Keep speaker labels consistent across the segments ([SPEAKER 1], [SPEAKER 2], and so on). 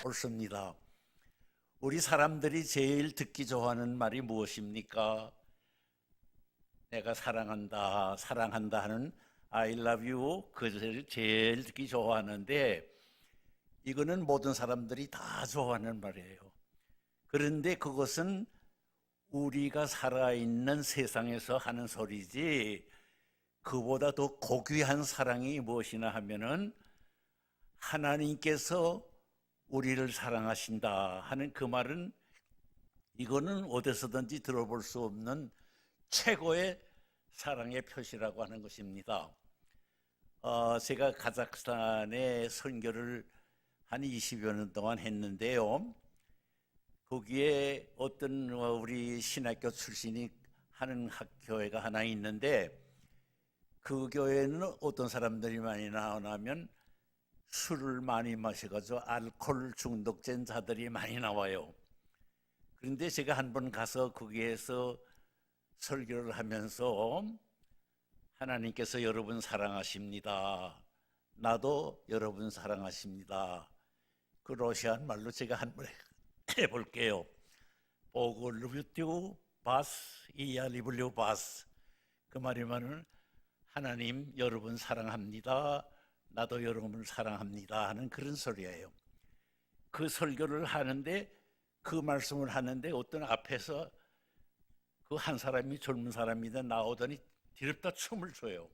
[SPEAKER 1] 옳습니다. 우리 사람들이 제일 듣기 좋아하는 말이 무엇입니까? 내가 사랑한다, 사랑한다 하는 I love you, 그것을 제일 듣기 좋아하는데 이거는 모든 사람들이 다 좋아하는 말이에요. 그런데 그것은 우리가 살아있는 세상에서 하는 소리지 그보다 더 고귀한 사랑이 무엇이나 하면은 하나님께서 우리를 사랑하신다 하는 그 말은 이거는 어디서든지 들어볼 수 없는 최고의 사랑의 표시라고 하는 것입니다. 제가 카자흐스탄에 선교를 한 20여 년 동안 했는데요. 거기에 어떤 우리 신학교 출신이 하는 학교회가 하나 있는데 그 교회는 어떤 사람들이 많이 나오냐면 술을 많이 마셔가지고 알코올 중독된 자들이 많이 나와요. 그런데 제가 한 번 가서 거기에서 설교를 하면서 하나님께서 여러분 사랑하십니다. 나도 여러분 사랑하십니다. 그 러시안 말로 제가 한 번 해볼게요. 보글루뷰 바스 이야리블류 바스. 그 말이면은 하나님 여러분 사랑합니다. 나도 여러분을 사랑합니다 하는 그런 소리예요. 그 설교를 하는데 그 말씀을 하는데 어떤 앞에서 그 한 사람이 젊은 사람이다 나오더니 뒤럽다 춤을 춰요.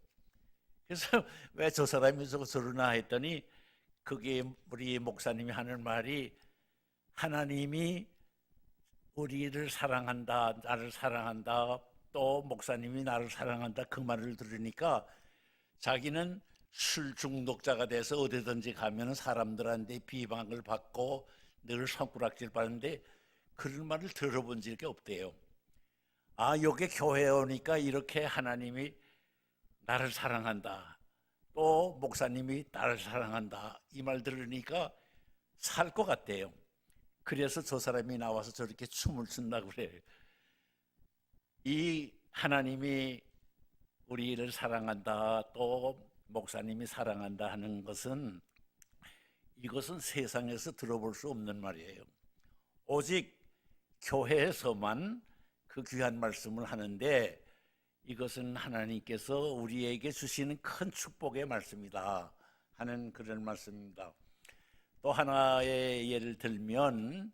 [SPEAKER 1] 그래서 왜 저 사람이 저러나 했더니 그게 우리 목사님이 하는 말이 하나님이 우리를 사랑한다, 나를 사랑한다, 또 목사님이 나를 사랑한다 그 말을 들으니까 자기는 술 중독자가 돼서 어디든지 가면 사람들한테 비방을 받고 늘 손가락질 받는데 그런 말을 들어본 적이 없대요. 여기 교회에 오니까 이렇게 하나님이 나를 사랑한다, 또 목사님이 나를 사랑한다 이 말 들으니까 살 것 같대요. 그래서 저 사람이 나와서 저렇게 춤을 춘다고 그래요. 이 하나님이 우리를 사랑한다, 또 목사님이 사랑한다 하는 것은 이것은 세상에서 들어볼 수 없는 말이에요. 오직 교회에서만 그 귀한 말씀을 하는데 이것은 하나님께서 우리에게 주시는 큰 축복의 말씀이다 하는 그런 말씀입니다. 또 하나의 예를 들면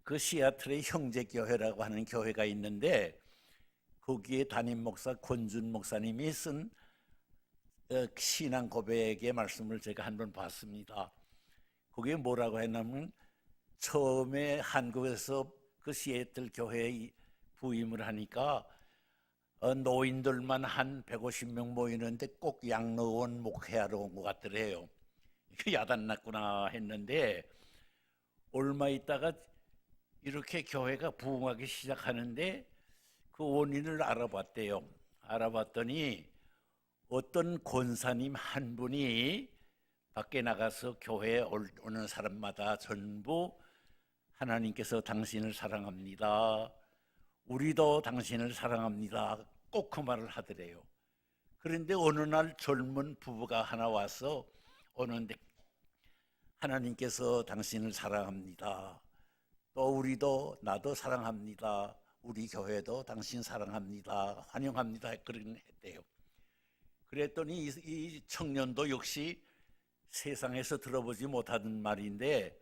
[SPEAKER 1] 그 시애틀의 형제교회라고 하는 교회가 있는데 거기에 담임 목사 권준 목사님이 쓴 신앙 고백의 말씀을 제가 한번 봤습니다. 거기에 뭐라고 했냐면 처음에 한국에서 그 시애틀 교회에 부임을 하니까 노인들만 한 150명 모이는데 꼭 양로원 목회하러 온 것 같더래요. 야단났구나 했는데 얼마 있다가 이렇게 교회가 부흥하기 시작하는데 그 원인을 알아봤대요. 알아봤더니 어떤 권사님 한 분이 밖에 나가서 교회에 오는 사람마다 전부 하나님께서 당신을 사랑합니다, 우리도 당신을 사랑합니다 꼭 그 말을 하더래요. 그런데 어느 날 젊은 부부가 하나 와서 오는데 하나님께서 당신을 사랑합니다, 또 우리도 나도 사랑합니다, 우리 교회도 당신 사랑합니다, 환영합니다 그런 했대요. 그랬더니 이 청년도 역시 세상에서 들어보지 못하던 말인데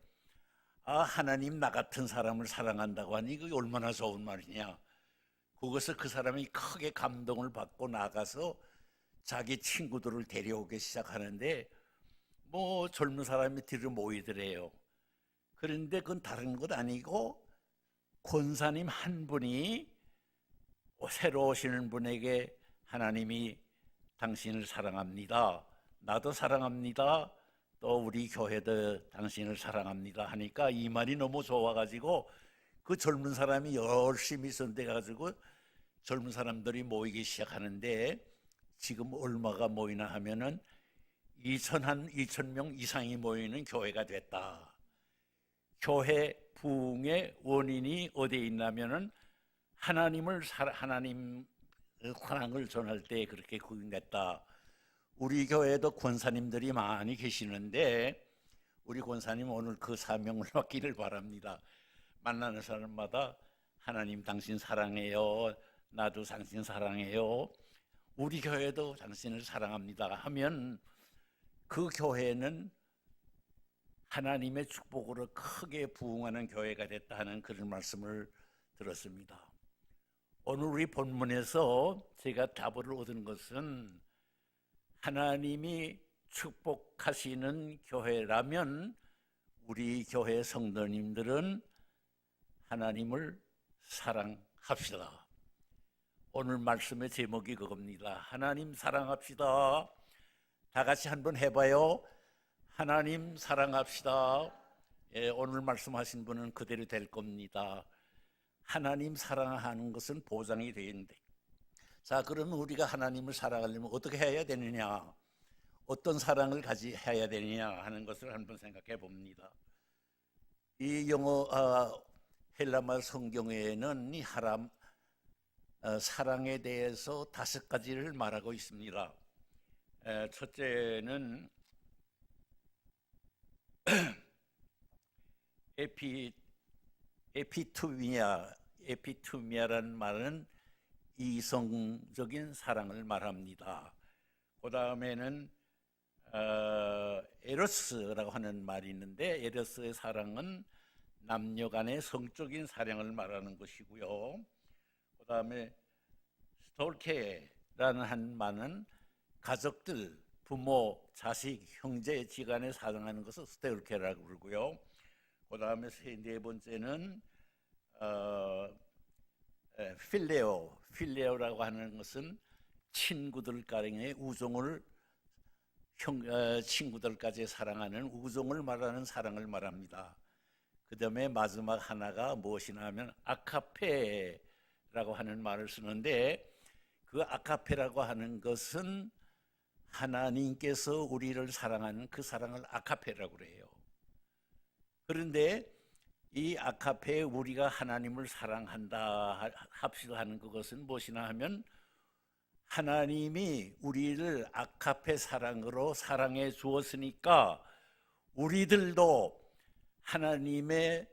[SPEAKER 1] 하나님 나 같은 사람을 사랑한다고 하니 그게 얼마나 좋은 말이냐. 그것을 그 사람이 크게 감동을 받고 나가서 자기 친구들을 데려오기 시작하는데 뭐 젊은 사람이 뒤로 모이더래요. 그런데 그건 다른 것 아니고 권사님 한 분이 새로 오시는 분에게 하나님이 당신을 사랑합니다, 나도 사랑합니다, 또 우리 교회도 당신을 사랑합니다 하니까 이 말이 너무 좋아가지고 그 젊은 사람이 열심히 선대가지고 젊은 사람들이 모이기 시작하는데 지금 얼마가 모이나 하면은 2,000명 이상이 모이는 교회가 됐다. 교회 부흥의 원인이 어디에 있냐면은 하나님 사랑을 전할 때 그렇게 구성됐다. 우리 교회도 권사님들이 많이 계시는데 우리 권사님 오늘 그 사명을 맡기를 바랍니다. 만나는 사람마다 하나님 당신 사랑해요. 나도 당신 사랑해요. 우리 교회도 당신을 사랑합니다 하면 그 교회는 하나님의 축복으로 크게 부흥하는 교회가 됐다 하는 그런 말씀을 들었습니다. 오늘 우리 본문에서 제가 답을 얻은 것은 하나님이 축복하시는 교회라면 우리 교회 성도님들은 하나님을 사랑합시다. 오늘 말씀의 제목이 그겁니다. 하나님 사랑합시다. 다 같이 한번 해봐요. 하나님 사랑합시다. 예, 오늘 말씀하신 분은 그대로 될 겁니다. 하나님 사랑하는 것은 보장이 되는데, 자, 그러면 우리가 하나님을 사랑하려면 어떻게 해야 되느냐, 어떤 사랑을 해야 되느냐 하는 것을 한번 생각해 봅니다. 이 헬라말 성경에는 이 사랑에 대해서 5가지를 말하고 있습니다. 첫째는 에피투미아라는 말은 이성적인 사랑을 말합니다. 그 다음에는 에로스라고 하는 말이 있는데, 에로스의 사랑은 남녀 간의 성적인 사랑을 말하는 것이고요. 그 다음에 스톨케라는 한 말은 가족들, 부모, 자식, 형제 지간에 사랑하는 것을 스톨케라고 그러고요. 그 다음에 네 번째는 필레오라고 하는 것은 친구들 간의 우정을 친구들까지 사랑하는 우정을 말하는 사랑을 말합니다. 그 다음에 마지막 하나가 무엇이냐 하면 아카페라고 하는 말을 쓰는데, 그 아카페라고 하는 것은 하나님께서 우리를 사랑하는 그 사랑을 아카페라고 그래요. 그런데 이 아카페에 우리가 하나님을 사랑한다 합시다 하는 그것은 무엇이냐 하면, 하나님이 우리를 아카페 사랑으로 사랑해 주었으니까 우리들도 하나님의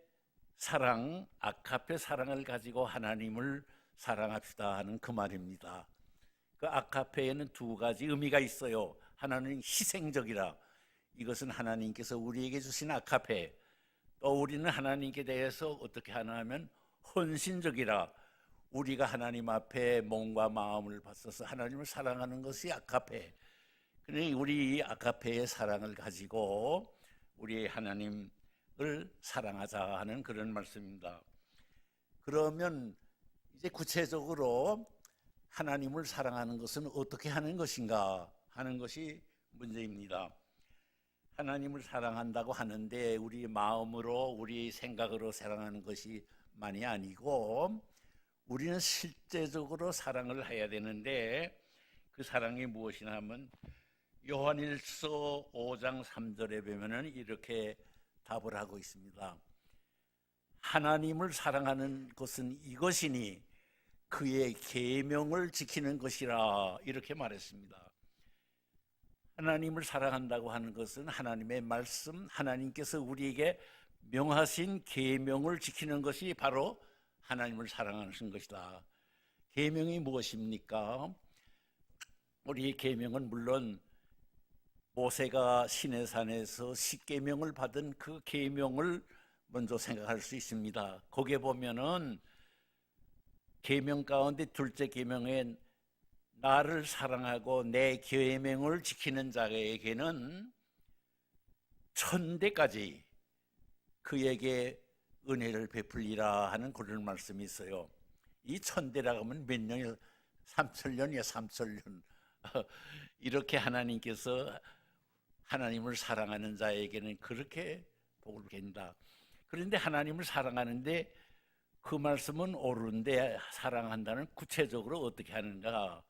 [SPEAKER 1] 사랑, 아카페 사랑을 가지고 하나님을 사랑합시다 하는 그 말입니다. 그 아카페에는 2가지 의미가 있어요. 하나는 희생적이라, 이것은 하나님께서 우리에게 주신 아카페. 또 우리는 하나님께 대해서 어떻게 하나 하면 헌신적이라, 우리가 하나님 앞에 몸과 마음을 바쳐서 하나님을 사랑하는 것이 아카페. 그러니 우리 이 아카페의 사랑을 가지고 우리 하나님을 사랑하자 하는 그런 말씀입니다. 그러면 이제 구체적으로 하나님을 사랑하는 것은 어떻게 하는 것인가 하는 것이 문제입니다. 하나님을 사랑한다고 하는데 우리 마음으로, 우리 생각으로 사랑하는 것이 만이 아니고, 우리는 실제적으로 사랑을 해야 되는데, 그 사랑이 무엇이냐 하면 요한일서 5장 3절에 보면은 이렇게 답을 하고 있습니다. 하나님을 사랑하는 것은 이것이니 그의 계명을 지키는 것이라, 이렇게 말했습니다. 하나님을 사랑한다고 하는 것은 하나님의 말씀, 하나님께서 우리에게 명하신 계명을 지키는 것이 바로 하나님을 사랑하는 것이다. 계명이 무엇입니까? 우리 계명은 물론 모세가 시내산에서 10계명을 받은 그 계명을 먼저 생각할 수 있습니다. 거기에 보면은 계명 가운데 둘째 계명엔 나를 사랑하고 내 계명을 지키는 자에게는 천대까지 그에게 은혜를 베풀리라 하는 그런 말씀이 있어요. 이 천대라고 하면 몇 년이요? 3천년이야, 3천년. 이렇게 하나님께서 하나님을 사랑하는 자에게는 그렇게 복을 줍니다. 그런데 하나님을 사랑하는데 그 말씀은 옳은데, 사랑한다는 구체적으로 어떻게 하는가?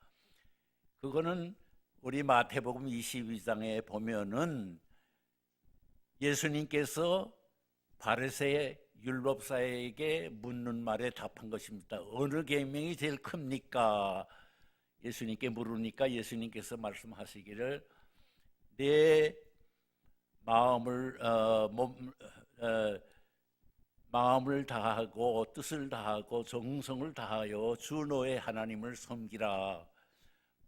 [SPEAKER 1] 그거는 우리 마태복음 22장에 보면은 예수님께서 바리새 율법사에게 묻는 말에 답한 것입니다. 어느 계명이 제일 큽니까? 예수님께 물으니까 예수님께서 말씀하시기를 내 마음을 다하고 뜻을 다하고 정성을 다하여 주 너의 하나님을 섬기라.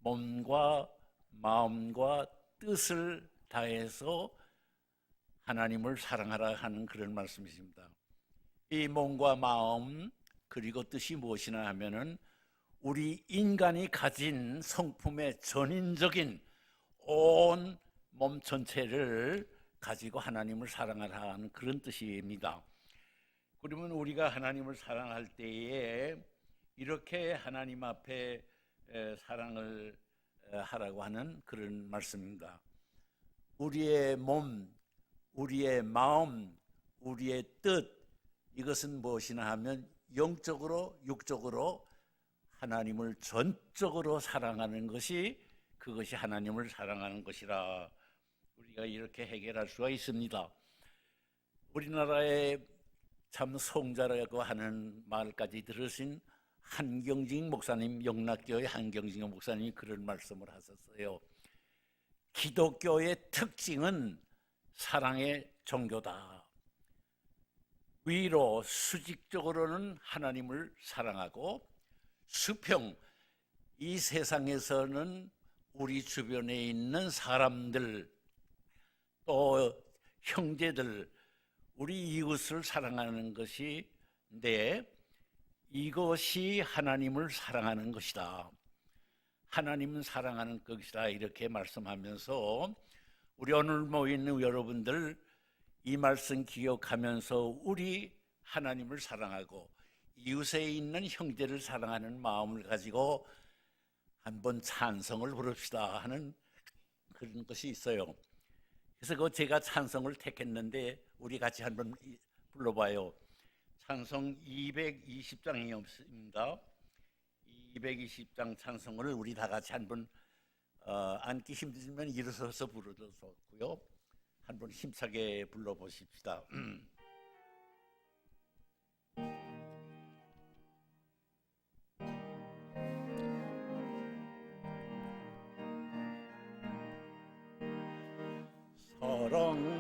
[SPEAKER 1] 몸과 마음과 뜻을 다해서 하나님을 사랑하라 하는 그런 말씀이십니다. 이 몸과 마음 그리고 뜻이 무엇이나 하면은 우리 인간이 가진 성품의 전인적인 온 몸 전체를 가지고 하나님을 사랑하라 하는 그런 뜻입니다. 그러면 우리가 하나님을 사랑할 때에 이렇게 하나님 앞에 사랑을 하라고 하는 그런 말씀입니다. 우리의 몸, 우리의 마음, 우리의 뜻, 이것은 무엇이나 하면 영적으로 육적으로 하나님을 전적으로 사랑하는 것이, 그것이 하나님을 사랑하는 것이라 우리가 이렇게 해결할 수가 있습니다. 우리나라의 참 성자라고 하는 말까지 들으신 한경직 목사님, 영락교회 한경직 목사님이 그런 말씀을 하셨어요. 기독교의 특징은 사랑의 종교다. 위로 수직적으로는 하나님을 사랑하고, 수평, 이 세상에서는 우리 주변에 있는 사람들, 또 형제들, 우리 이웃을 사랑하는 것인데, 이것이 하나님을 사랑하는 것이다. 하나님은 사랑하는 것이다. 이렇게 말씀하면서 우리 오늘 모인 여러분들 이 말씀 기억하면서 우리 하나님을 사랑하고 이웃에 있는 형제를 사랑하는 마음을 가지고 한번 찬송을 부릅시다 하는 그런 것이 있어요. 그래서 제가 찬송을 택했는데 우리 같이 한번 불러봐요. 찬송 220장이 없습니다. 220장 찬송을 우리 다 같이 한번 앉기 힘들면 일어서서 부르셨고요. 한번 힘차게 불러보십시다.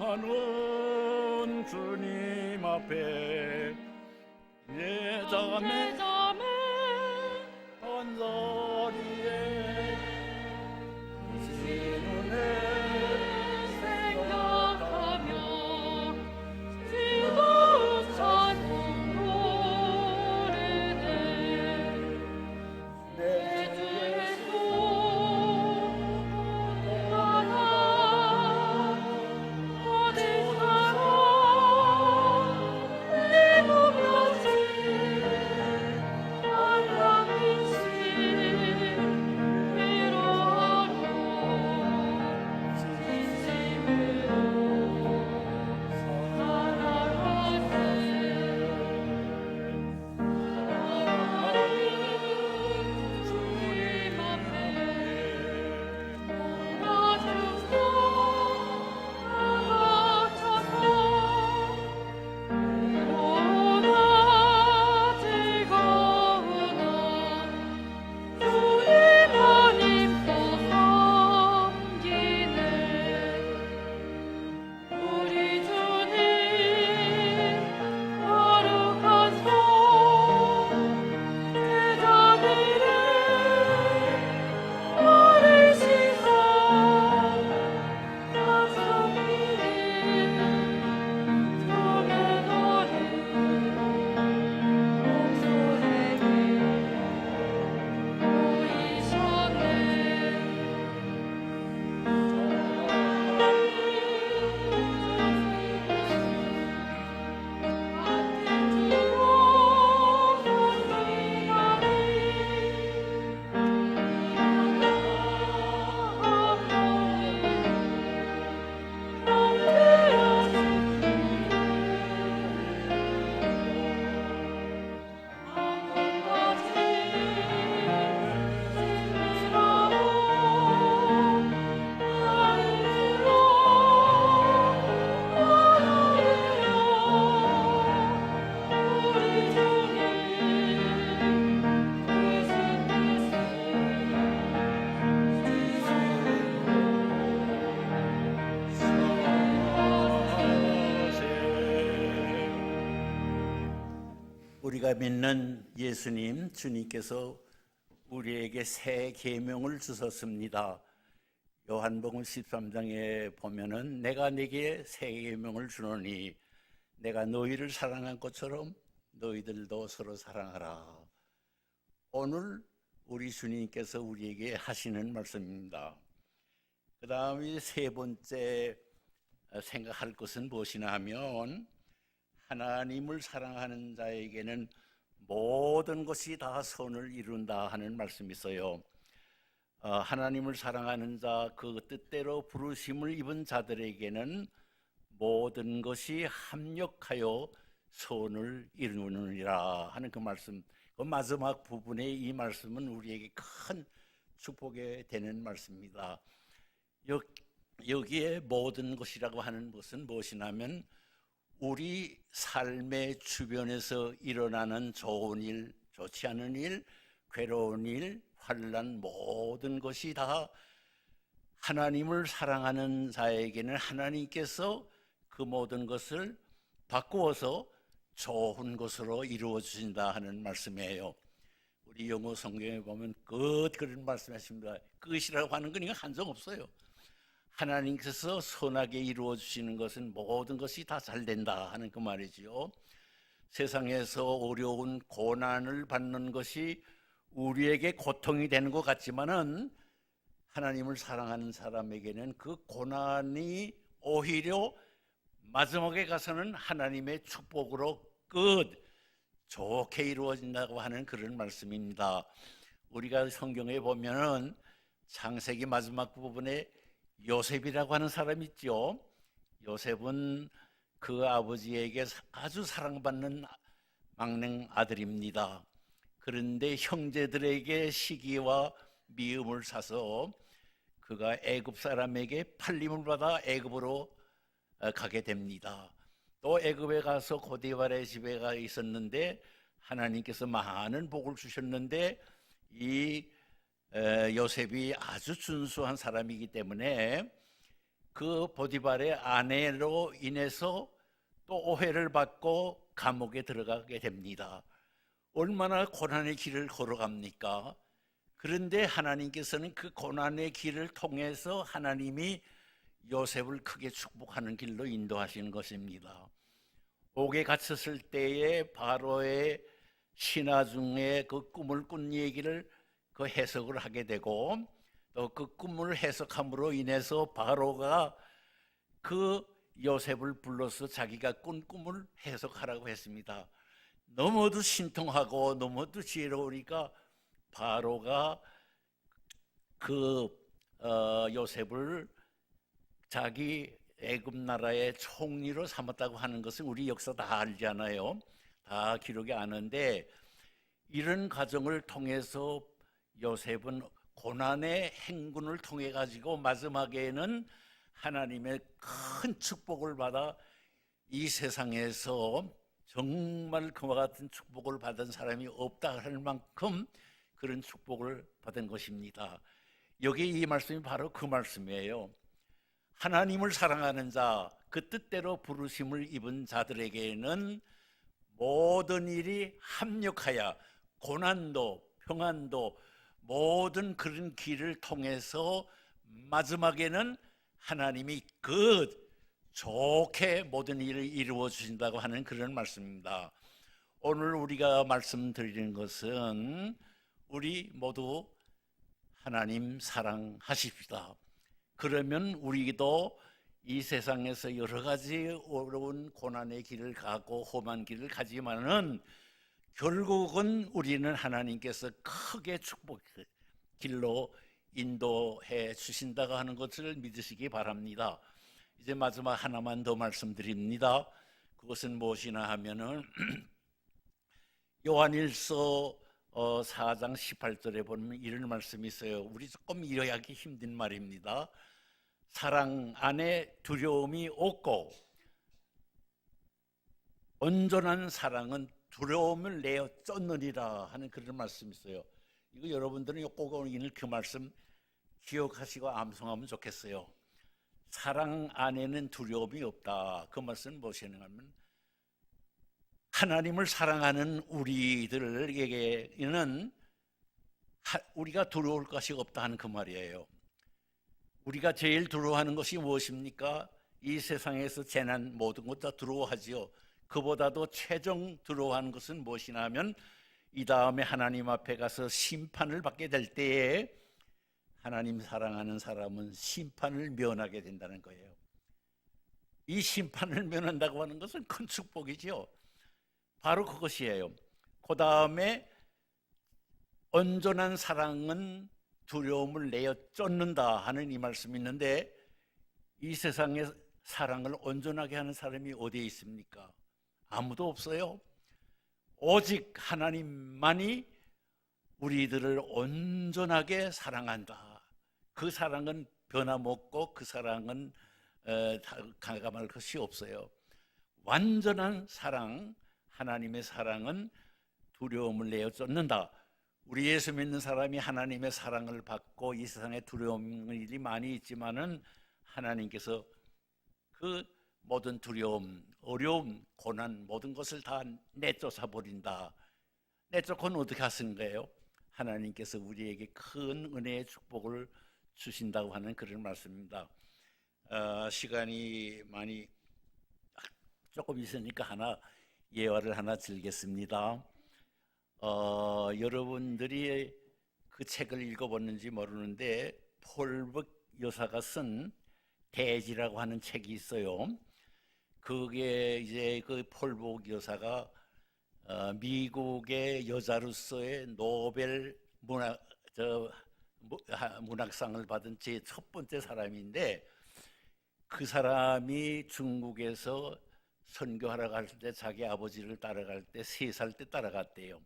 [SPEAKER 1] 사랑하는 주님 앞에 내 자매 언저리에 시눈에
[SPEAKER 2] 생각하며 지도찬 노래네 내 주 예수 하나 너의 사랑 내 몸이었지 만남이시 위로하러
[SPEAKER 1] 우리가 믿는 예수님 주님께서 우리에게 새 계명을 주셨습니다. 요한복음 13장에 보면은 내가 네게 새 계명을 주노니 내가 너희를 사랑한 것처럼 너희들도 서로 사랑하라. 오늘 우리 주님께서 우리에게 하시는 말씀입니다. 그 다음에 세 번째 생각할 것은 무엇이냐 하면 하나님을 사랑하는 자에게는 모든 것이 다 선을 이룬다 하는 말씀이 있어요. 하나님을 사랑하는 자, 그 뜻대로 부르심을 입은 자들에게는 모든 것이 합력하여 선을 이루느니라 하는 그 말씀, 그 마지막 부분의 이 말씀은 우리에게 큰 축복이 되는 말씀입니다. 여기에 모든 것이라고 하는 것은 무엇이냐면 우리 삶의 주변에서 일어나는 좋은 일, 좋지 않은 일, 괴로운 일, 환난 모든 것이 다 하나님을 사랑하는 자에게는 하나님께서 그 모든 것을 바꾸어서 좋은 것으로 이루어 주신다 하는 말씀이에요. 우리 영어 성경에 보면 끝 그런 말씀하십니다. 끝이라고 하는 건 이거 한정 없어요. 하나님께서 선하게 이루어 주시는 것은 모든 것이 다 잘 된다 하는 그 말이지요. 세상에서 어려운 고난을 받는 것이 우리에게 고통이 되는 것 같지만은 하나님을 사랑하는 사람에게는 그 고난이 오히려 마지막에 가서는 하나님의 축복으로 끝 좋게 이루어진다고 하는 그런 말씀입니다. 우리가 성경에 보면은 창세기 마지막 부분에 요셉이라고 하는 사람이 있죠. 요셉은 그 아버지에게 아주 사랑받는 막내 아들입니다. 그런데 형제들에게 시기와 미움을 사서 그가 애굽 사람에게 팔림을 받아 애굽으로 가게 됩니다. 또 애굽에 가서 고디발의 집에 가 있었는데 하나님께서 많은 복을 주셨는데 이 요셉이 아주 준수한 사람이기 때문에 그 보디발의 아내로 인해서 또 오해를 받고 감옥에 들어가게 됩니다. 얼마나 고난의 길을 걸어갑니까? 그런데 하나님께서는 그 고난의 길을 통해서 하나님이 요셉을 크게 축복하는 길로 인도하시는 것입니다. 옥에 갇혔을 때에 바로의 신하 중에 그 꿈을 꾼 얘기를 그 해석을 하게 되고 또 그 꿈을 해석함으로 인해서 바로가 그 요셉을 불러서 자기가 꾼 꿈을 해석하라고 했습니다. 너무도 신통하고 너무도 지혜로우니까 바로가 그 요셉을 자기 애굽 나라의 총리로 삼았다고 하는 것은 우리 역사 다 알잖아요. 다 기록이 아는데 이런 과정을 통해서 요셉은 고난의 행군을 통해 가지고 마지막에는 하나님의 큰 축복을 받아 이 세상에서 정말 그와 같은 축복을 받은 사람이 없다 할 만큼 그런 축복을 받은 것입니다. 여기 이 말씀이 바로 그 말씀이에요. 하나님을 사랑하는 자, 그 뜻대로 부르심을 입은 자들에게는 모든 일이 합력하여 고난도 평안도 모든 그런 길을 통해서 마지막에는 하나님이 좋게 모든 일을 이루어 주신다고 하는 그런 말씀입니다. 오늘 우리가 말씀드리는 것은 우리 모두 하나님 사랑하십시다. 그러면 우리도 이 세상에서 여러 가지 어려운 고난의 길을 가고 험한 길을 가지만은 결국은 우리는 하나님께서 크게 축복 길로 인도해 주신다고 하는 것을 믿으시기 바랍니다. 이제 마지막 하나만 더 말씀드립니다. 그것은 무엇이나 하면은 요한일서 4장 18절에 보면 이런 말씀이 있어요. 우리 조금 이해하기 힘든 말입니다. 사랑 안에 두려움이 없고 온전한 사랑은 두려움을 내어 쫓느니라 하는 그런 말씀이 있어요. 이거 여러분들은 꼭 오늘 그 말씀 기억하시고 암송하면 좋겠어요. 사랑 안에는 두려움이 없다. 그 말씀은 무엇이냐면 하나님을 사랑하는 우리들에게는 우리가 두려울 것이 없다 하는 그 말이에요. 우리가 제일 두려워하는 것이 무엇입니까? 이 세상에서 재난 모든 것 다 두려워하지요. 그보다도 최종 두려워하는 것은 무엇이냐 하면 이 다음에 하나님 앞에 가서 심판을 받게 될 때에 하나님 사랑하는 사람은 심판을 면하게 된다는 거예요. 이 심판을 면한다고 하는 것은 큰 축복이지요. 바로 그것이에요. 그 다음에 온전한 사랑은 두려움을 내어 쫓는다 하는 이 말씀이 있는데, 이 세상에 사랑을 온전하게 하는 사람이 어디에 있습니까? 아무도 없어요. 오직 하나님만이 우리들을 온전하게 사랑한다. 그 사랑은 변함없고 그 사랑은 가감할 것이 없어요. 완전한 사랑, 하나님의 사랑은 두려움을 내어 쫓는다. 우리 예수 믿는 사람이 하나님의 사랑을 받고 이 세상에 두려움 일이 많이 있지만은 하나님께서 그 모든 두려움, 어려움, 고난 모든 것을 다 내쫓아 버린다. 내쫓고는 어떻게 하신 거예요? 하나님께서 우리에게 큰 은혜의 축복을 주신다고 하는 그런 말씀입니다. 시간이 많이 조금 있으니까 예화를 하나 들겠습니다. 여러분들이 그 책을 읽어봤는지 모르는데 폴북 여사가 쓴 대지라고 하는 책이 있어요. 그게 이제 그 폴북 여사가 미국의 여자로서의 노벨 문학상을 받은 제 첫 번째 사람인데, 그 사람이 중국에서 선교하러 갈 때 자기 아버지를 따라갈 때 3살 때 따라갔대요.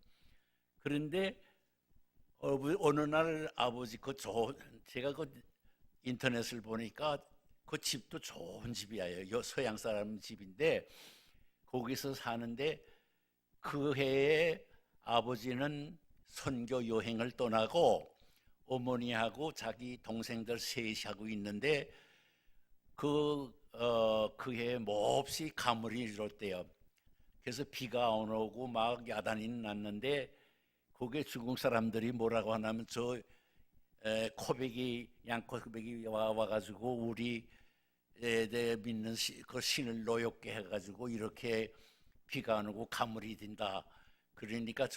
[SPEAKER 1] 그런데 어느 날 아버지 제가 그 인터넷을 보니까 그 집도 좋은 집이에요. 서양 사람 집인데 거기서 사는데, 그 해에 아버지는 선교 여행을 떠나고 어머니하고 자기 동생들 셋이 하고 있는데 그 해에 몹시 가물이 일었대요. 그래서 비가 안 오고 막 야단이 났는데 거기에 중국 사람들이 뭐라고 하냐면 양코백이 와가지고 우리 믿는 그 신을 노엽게 해가지고 이렇게 비가 안 오고 가물이 든다. 그러니까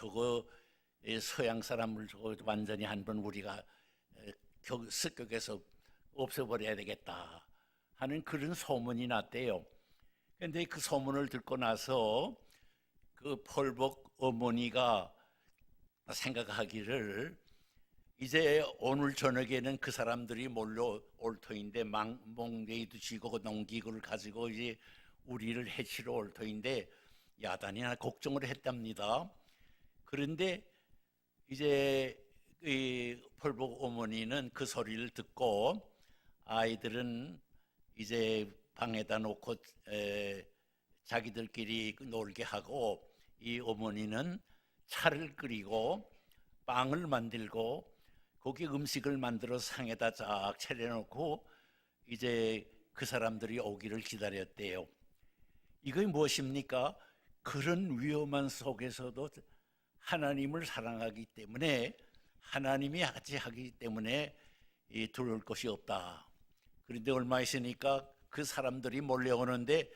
[SPEAKER 1] 서양 사람을 완전히 한번 우리가 습격해서 없애버려야 되겠다 하는 그런 소문이 났대요. 그런데 그 소문을 듣고 나서 그 폴북 어머니가 생각하기를, 이제 오늘 저녁에는 그 사람들이 몰려올 터인데 몽둥이도 쥐고 농기구를 가지고 이제 우리를 해치러 올 터인데 야단이나 걱정을 했답니다. 그런데 이제 이 폴북 어머니는 그 소리를 듣고 아이들은 이제 방에다 놓고 자기들끼리 놀게 하고, 이 어머니는 차를 끓이고 빵을 만들고 거기 음식을 만들어 상에다 쫙 차려놓고 이제 그 사람들이 오기를 기다렸대요. 이게 무엇입니까? 그런 위험한 속에서도 하나님을 사랑하기 때문에, 하나님이 같이 하기 때문에 두려울 것이 없다. 그런데 얼마 있으니까 그 사람들이 몰려오는데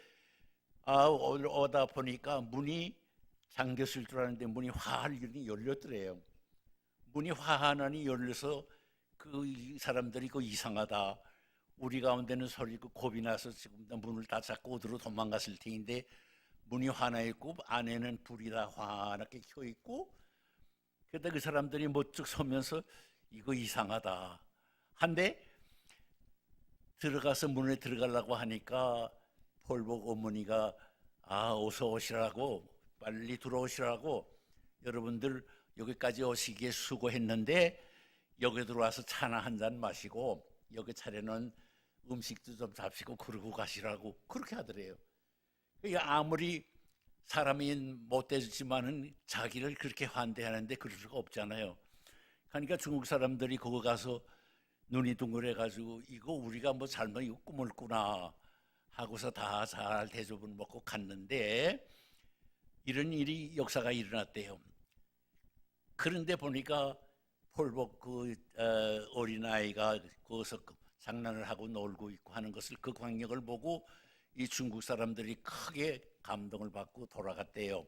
[SPEAKER 1] 오다 보니까 문이 잠겼을 줄 알았는데 문이 활 열렸더래요. 문이 환하니 열려서 그 사람들이 이상하다. 우리 가운데는 소리고 겁이 나서 지금 문을 다 잡고 어디로 도망갔을 텐데 문이 환해 있고 안에는 불이 다 환하게 켜 있고, 그때 그 사람들이 멋쩍 서면서 이거 이상하다 한데 들어가서 문에 들어가려고 하니까 폴북 어머니가 어서 오시라고, 빨리 들어오시라고, 여러분들 여기까지 오시기에 수고했는데 여기 들어와서 차나 한 잔 마시고 여기 차려놓은 음식도 좀 잡수고 그러고 가시라고 그렇게 하더래요. 아무리 사람이 못되지만은 자기를 그렇게 환대하는데 그럴 수가 없잖아요. 그러니까 중국 사람들이 거기 가서 눈이 둥그래가지고 이거 우리가 뭐 잘못 꿈을 꾸나 하고서 다 잘 대접을 먹고 갔는데, 이런 일이 역사가 일어났대요. 그런데 보니까 폴복 어린아이가 거기서 장난을 하고 놀고 있고 하는 것을 그 광경을 보고 이 중국 사람들이 크게 감동을 받고 돌아갔대요.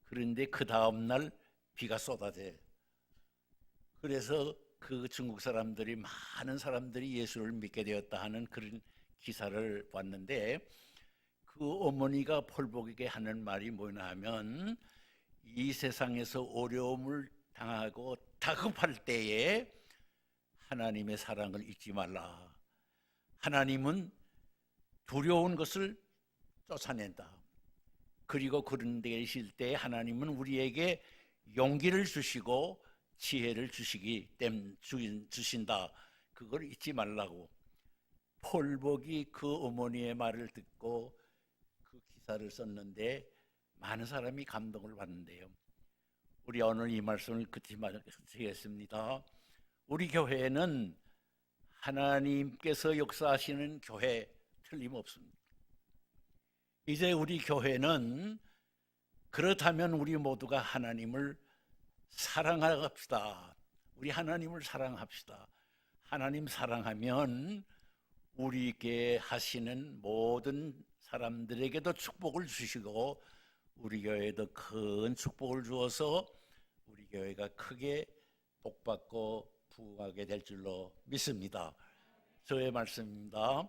[SPEAKER 1] 그런데 그 다음 날 비가 쏟아져요. 그래서 그 중국 사람들이 많은 사람들이 예수를 믿게 되었다 하는 그런 기사를 봤는데 그 어머니가 폴복에게 하는 말이 뭐냐 하면 이 세상에서 어려움을 당하고 다급할 때에 하나님의 사랑을 잊지 말라. 하나님은 두려운 것을 쫓아낸다. 그리고 그런 데 계실 때 하나님은 우리에게 용기를 주시고 지혜를 주신다. 그걸 잊지 말라고. 폴복이 그 어머니의 말을 듣고 그 기사를 썼는데 많은 사람이 감동을 받는데요. 우리 오늘 이 말씀을 끝이 마치겠습니다. 우리 교회는 하나님께서 역사하시는 교회 틀림없습니다. 이제 우리 교회는 그렇다면 우리 모두가 하나님을 사랑합시다. 우리 하나님을 사랑합시다. 하나님 사랑하면 우리에게 하시는 모든 사람들에게도 축복을 주시고 우리 교회에도 큰 축복을 주어서 우리 교회가 크게 복받고 부흥하게 될 줄로 믿습니다. 저의 말씀입니다.